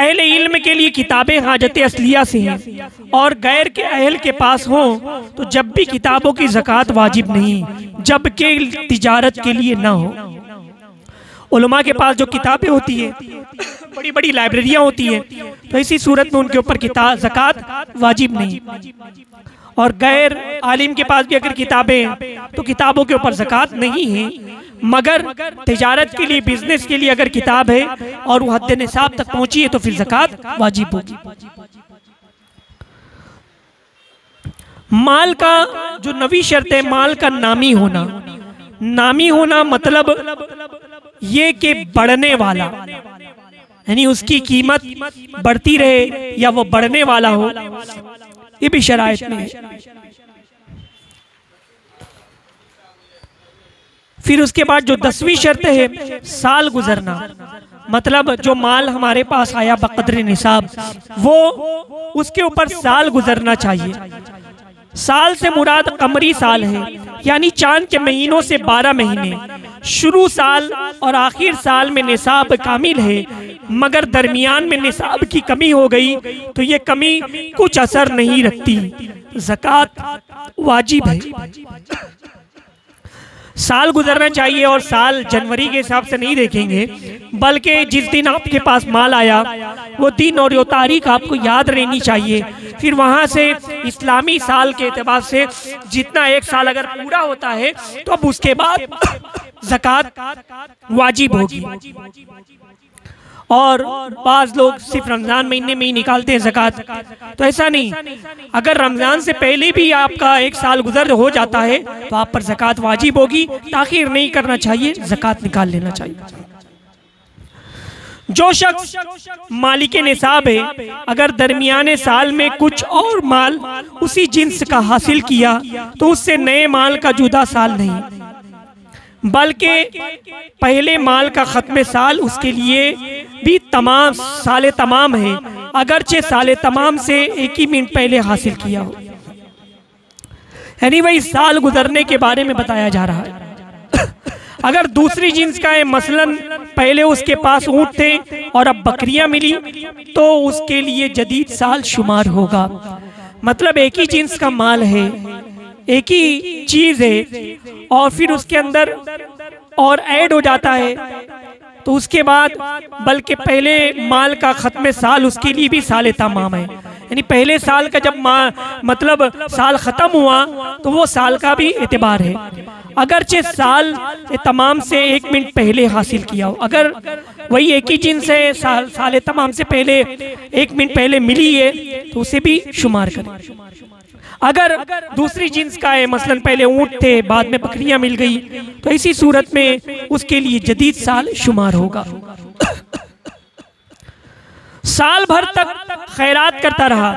अहले इल्म के लिए किताबें हाजत असलिया से हैं और गैर के अहल के पास हों तो जब भी किताबों की ज़कात वाजिब नहीं, जबकि तिजारत के लिए ना हो। उलमा के पास जो किताबें होती है, बड़ी बड़ी लाइब्रेरियां होती हैं, तो इसी सूरत में उनके ऊपर ज़कात वाजिब नहीं। और गैर आलिम के पास भी अगर किताबें हैं तो किताबों के ऊपर ज़कात नहीं है, मगर तिजारत के लिए, बिजनेस के लिए अगर किताब है और वो हद निसाब तक पहुंची है तो फिर ज़कात वाजिब होगी। माल का जो नवी शर्त है, माल का नामी होना। नामी होना मतलब ये कि बढ़ने वाला, यानी उसकी कीमत बढ़ती रहे या वो बढ़ने वाला हो, ये भी शराइत में है। फिर उसके बाद जो 10वीं शर्त है, साल गुजरना, मतलब जो माल हमारे पास आया बक़द्र निसाब, वो उसके ऊपर साल गुजरना चाहिए। साल से मुराद कमरी साल है, यानी चांद के महीनों से 12 महीने। शुरू साल और आखिर साल में निसाब कामिल है, मगर दरमियान में निसाब की कमी हो गई तो ये कमी कुछ असर नहीं रखती, ज़कात वाजिब है। साल गुजरना चाहिए, और साल जनवरी के हिसाब से नहीं देखेंगे, बल्कि जिस दिन आपके पास माल आया वो दिन और वो तारीख आपको याद रहनी चाहिए। फिर वहाँ से इस्लामी साल के एतबार से जितना एक साल अगर पूरा होता है तो अब उसके बाद ज़कात वाजिब होगी। और बाज़ लोग सिर्फ रमज़ान महीने में ही निकालते हैं ज़कात, तो ऐसा नहीं। अगर रमज़ान से पहले भी आपका एक साल गुजर हो जाता है तो आप पर ज़कात वाजिब होगी। ताख़ीर नहीं करना चाहिए, ज़कात निकाल लेना चाहिए। जो शख्स मालिक निसाब है, अगर दरमियाने साल में कुछ और माल उसी जिन्स का हासिल किया तो उससे नए माल का जुदा साल नहीं, बल्कि पहले माल का खत्म साल उसके लिए भी तमाम साले तमाम है, अगरचे साले तमाम से एक ही मिनट पहले हासिल किया हो। यानी वही साल गुजरने के बारे में बताया जा रहा है। अगर दूसरी जिन्स का है, मसलन पहले उसके पास ऊंट थे और अब बकरियां मिली, तो उसके लिए जदीद साल शुमार होगा। मतलब एक ही जिन्स का माल है, एक ही चीज है, और फिर उसके अंदर और ऐड हो जाता है, तो उसके बाद बल्कि पहले माल का खत्म साल उसके लिए भी साल तमाम है। यानी पहले साल का जब मतलब साल खत्म हुआ तो वो साल का भी एतबार है, अगरचे साल तमाम से एक मिनट पहले हासिल किया हो। अगर वही एक ही जिन्स है, साल तमाम से पहले एक मिनट पहले मिली है तो उसे भी शुमार करें। अगर दूसरी जिन्स का है, मसलन पहले ऊंट थे बाद में बकरियां मिल गई, तो इसी सूरत में उसके लिए जदीद साल शुमार होगा। साल भर तक खैरात करता रहा,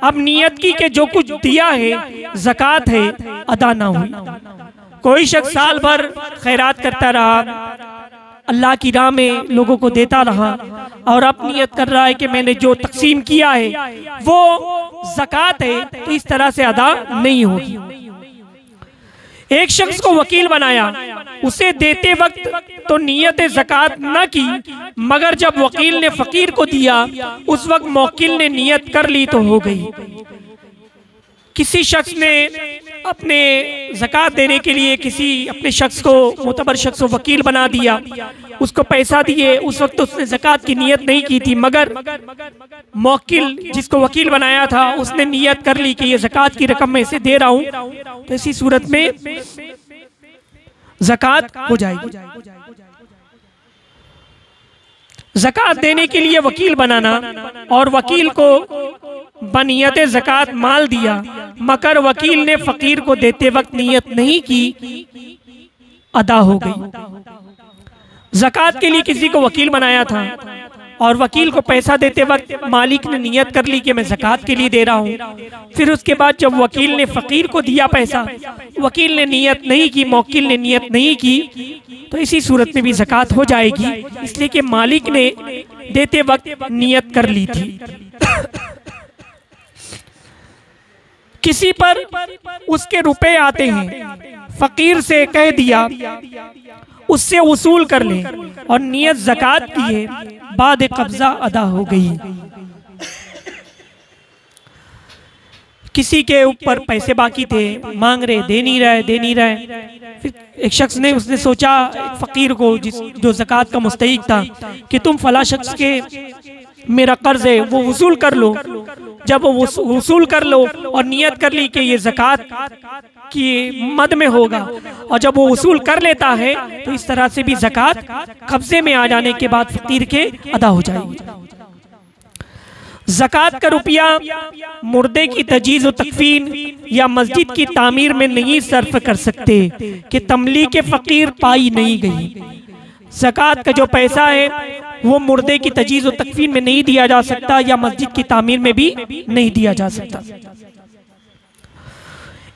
अब नियत की कि जो कुछ दिया है ज़कात है, अदा ना हुई। कोई शख्स साल भर खैरात करता रहा, अल्लाह की राह में लोगों को देता रहा, और अब नियत कर रहा है कि मैंने जो तकसीम किया है वो ज़कात है, तो इस तरह से अदा नहीं होगी। एक शख्स को वकील बनाया, उसे देते वक्त तो नियत ज़कात न की, मगर जब वकील ने फकीर को दिया उस वक्त मौकिल ने नियत कर ली तो हो गई। किसी शख्स ने अपने ज़कात देने के लिए किसी अपने शख्स को, मोतबर शख्स को वकील बना दिया, उसको पैसा दिए, उस वक्त उसने ज़कात की नियत नहीं की थी, मगर मौकिल जिसको वकील बनाया था उसने नियत कर ली कि ये ज़कात की रकम मैं इसे दे रहा हूँ, तो इसी सूरत में ज़कात हो जाएगी। ज़कात देने के लिए वकील बनाना, और वकील को बनियत ज़कात माल दिया, मगर वकील ने फकीर को देते वक्त नियत नहीं की, अदा हो गई। ज़कात के लिए किसी को वकील बनाया था और वकील को पैसा देते वक्त मालिक ने नियत कर ली कि मैं ज़कात के लिए दे रहा हूँ। फिर उसके बाद जब वकील ने फकीर को दिया पैसा, वकील ने नियत नहीं की, मौकिल ने नियत नहीं की, तो इसी सूरत में भी ज़कात हो जाएगी, इसलिए कि मालिक ने देते वक्त नियत कर ली थी। किसी पर उसके रुपए आते हैं, फकीर से कह दिया उससे वसूल कर ले और नियत ज़कात की है, बाद कब्जा अदा हो गई। किसी के ऊपर पैसे बाकी थे, मांग रहे, दे नहीं रहे। फिर एक शख्स ने उसने सोचा फकीर को, जो ज़कात का मुस्तहिक था, कि तुम फला शख्स के मेरा कर्ज है वो वसूल कर लो। जब वो वसूल कर लो और नियत कर ली कि ये ज़कात की मद में होगा, और जब वो वसूल कर लेता है तो इस तरह से भी ज़कात कब्जे में आ जाने के बाद फकीर के अदा हो जाएगी। ज़कात का रुपया मुर्दे की तजीज़ व तकफीन या मस्जिद की तामीर में नहीं सर्फ कर सकते कि तमलीक फ़कीर पाई नहीं गई। ज़कात का जो पैसा है वो मुर्दे की तजीज़ व तकफीन में नहीं दिया जा सकता या मस्जिद की तामीर में भी नहीं दिया जा सकता।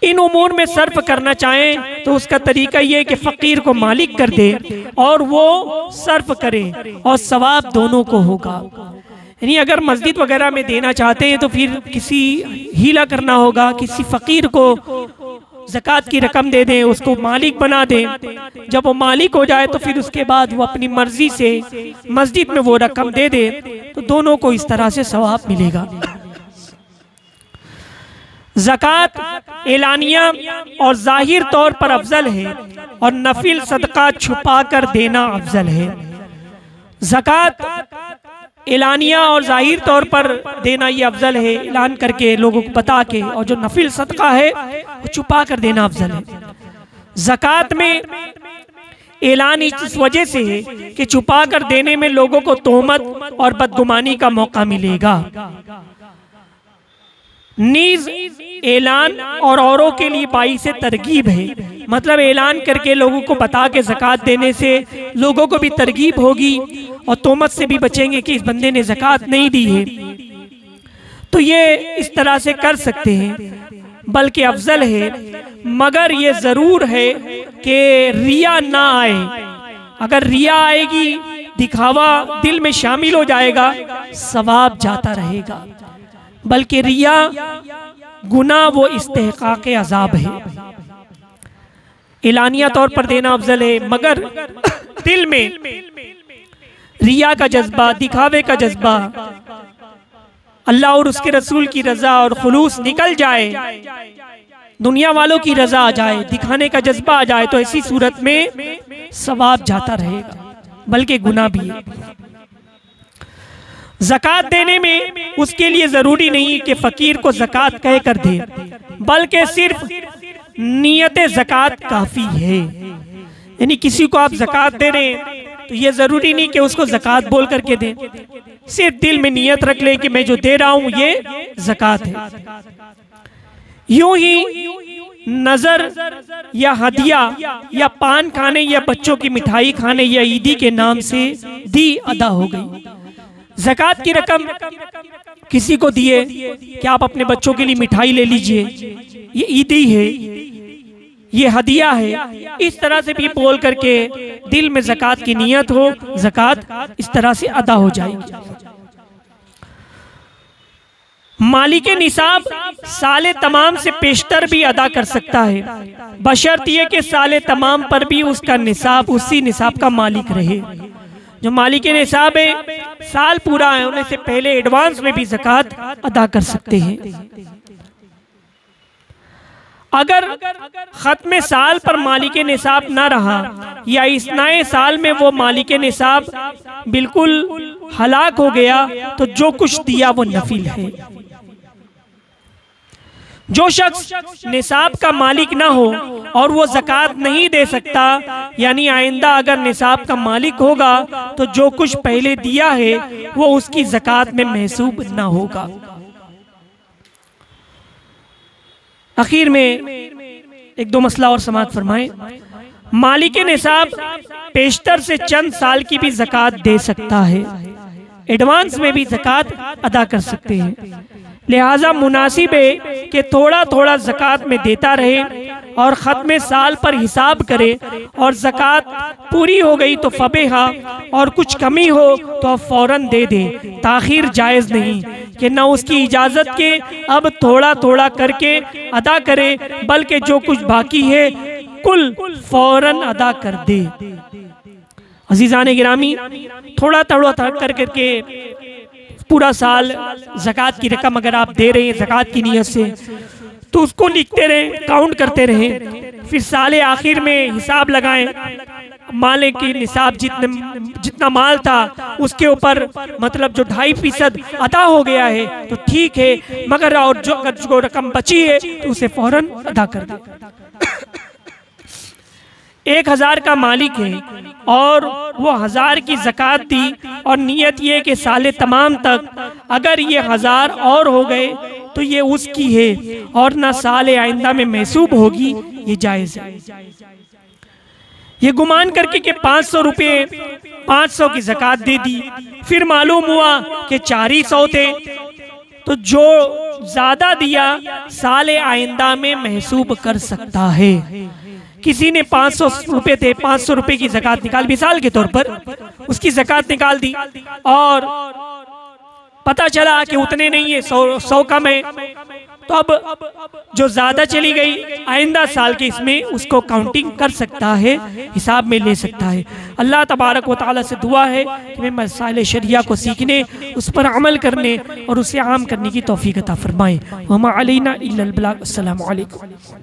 इन उमूर में सर्फ करना चाहें तो उसका तरीका ये कि फ़कीर को मालिक कर दे और वो सर्फ करे और सवाब दोनों को होगा। यानी अगर मस्जिद वगैरह में देना चाहते हैं तो फिर किसी हीला करना होगा, किसी फ़कीर को ज़कात की रकम दे दें, उसको मालिक बना दें। जब वो मालिक हो जाए तो फिर उसके बाद वो अपनी मर्जी से मस्जिद में वो रकम दे दे, तो दोनों को इस तरह से सवाब मिलेगा। ज़कात एलानिया और जाहिर तौर पर अफजल है और नफिल सदका छुपा कर देना अफजल है। ज़कात एलानिया और जाहिर तौर पर देना ये अफजल है, ऐलान करके लोगों को बता के, और जो नफिल सदका है वो छुपा कर देना अफजल है। ज़कात में ऐलान इस वजह से है कि छुपा कर देने में लोगों को तोहमत और बदगुमानी का मौका मिलेगा। नीज ऐलान और औरों के लिए बाइस तरगीब है, मतलब ऐलान करके लोगों को बता के ज़कात देने से लोगों को भी तरगीब होगी और तोहमत से भी बचेंगे कि इस बंदे ने ज़कात नहीं दी है। तो ये इस तरह से कर सकते हैं, बल्कि अफजल है, मगर ये ज़रूर है कि रिया ना आए। अगर रिया आएगी, दिखावा दिल में शामिल हो जाएगा, सवाब जाता रहेगा। बल्कि रिया गुनाह वो इस्तेहकाक अज़ाब है। एलानिया तौर पर देना अफजल है, मगर दिल में रिया का जज्बा, दिखावे का जज्बा, अल्लाह और उसके रसूल की रजा और खुलूस निकल जाए, दुनिया वालों की रजा आ जाए, दिखाने का जज्बा आ जाए, तो ऐसी सूरत में सवाब जाता रहेगा, बल्कि गुनाह भी है। ज़कात देने में उसके लिए जरूरी नहीं कि फकीर को ज़कात कह कर दे, बल्कि सिर्फ नियत ज़कात काफी है। यानी किसी को आप ज़कात दे रहे हैं तो ये जरूरी नहीं कि उसको ज़कात बोल करके दें, सिर्फ दिल में नियत रख ले कि मैं जो दे रहा हूं ये ज़कात है। यूं ही नजर या हदिया या पान खाने या बच्चों की मिठाई खाने या ईदी के नाम से दी अदा हो गई। ज़कात की रकम किसी को दिए कि आप अपने बच्चों के लिए मिठाई ले लीजिए, ये ईदी है, ये हदिया है, इस तरह से भी बोल करके दिल में ज़कात की नियत हो, ज़कात इस तरह से अदा हो जाएगी। मालिक निसाब साले तमाम से पेशतर भी अदा कर सकता है, बशर्त ये कि साले तमाम पर भी उसका निसाब उसी निसाब का मालिक रहे। जो मालिक निसाब है, साल पूरा होने से पहले एडवांस में भी ज़कात अदा कर सकते हैं। अगर खत्म साल पर मालिक निसाब ना रहा या इस नए साल में वो मालिक निसाब बिल्कुल हलाक हो गया, तो जो कुछ दिया वो नफिल है। जो शख्स निसाब का मालिक ना हो और वो ज़कात नहीं दे सकता, यानी आइंदा अगर निसाब का मालिक होगा तो जो कुछ पहले दिया है वो उसकी ज़कात में महसूब ना होगा। आखिर में एक दो मसला और समाअत फरमाएं। मालिक निसाब पेशतर से चंद साल की भी ज़कात दे सकता है, एडवांस में भी ज़कात अदा कर सकते हैं। लिहाजा मुनासिब है कि थोड़ा थोड़ा ज़कात में देता रहे और ख़त्म साल पर हिसाब करे, और ज़कात पूरी हो गई तो फबेहा, और कुछ कमी हो तो अब फौरन दे दे। ताखीर जायज़ नहीं कि न उसकी इजाज़त के अब थोड़ा थोड़ा करके अदा करे, बल्कि जो कुछ बाकी है कुल फौरन अदा कर दे। अजीज़ान गिरामी, थोड़ा थोड़ा कर करके पूरा साल ज़कात की रकम अगर आप दे रहे हैं ज़कात की नीयत से, तो उसको लिखते रहें, काउंट करते रहें। फिर साल आखिर में हिसाब लगाएं, माल की निसाब जितना माल था उसके ऊपर मतलब जो 2.5% अदा हो गया है तो ठीक है, मगर और जो रकम बची है तो उसे फौरन अदा कर दे। 1000 का मालिक है और वो 1000 की ज़कात दी और नियत ये कि साले तमाम तक अगर ये 1000 और हो गए तो ये उसकी है और ना साले आइंदा में महसूब होगी, ये जायज़ है। ये गुमान करके कि 500 रुपये 500 की ज़कात दे दी, फिर मालूम हुआ कि 400 थे, तो जो ज़्यादा दिया साले आइंदा में महसूब कर सकता है। किसी ने 500 रुपये थे, 500 रुपये की ज़कात निकाल, मिसाल के तौर पर उसकी ज़कात निकाल दी और पता चला कि उतने नहीं है, 100 कम है, तो अब जो ज़्यादा चली गई आइंदा साल के इसमें उसको काउंटिंग कर सकता है, हिसाब में ले सकता है। अल्लाह तबारक व तआला से दुआ है कि मैं मसाइल शरिया को सीखने, उस पर अमल करने और उसे आम करने की तौफीक अता फरमाए। वमा अलैना इल्लल बलाग। अस्सलामु अलैकुम।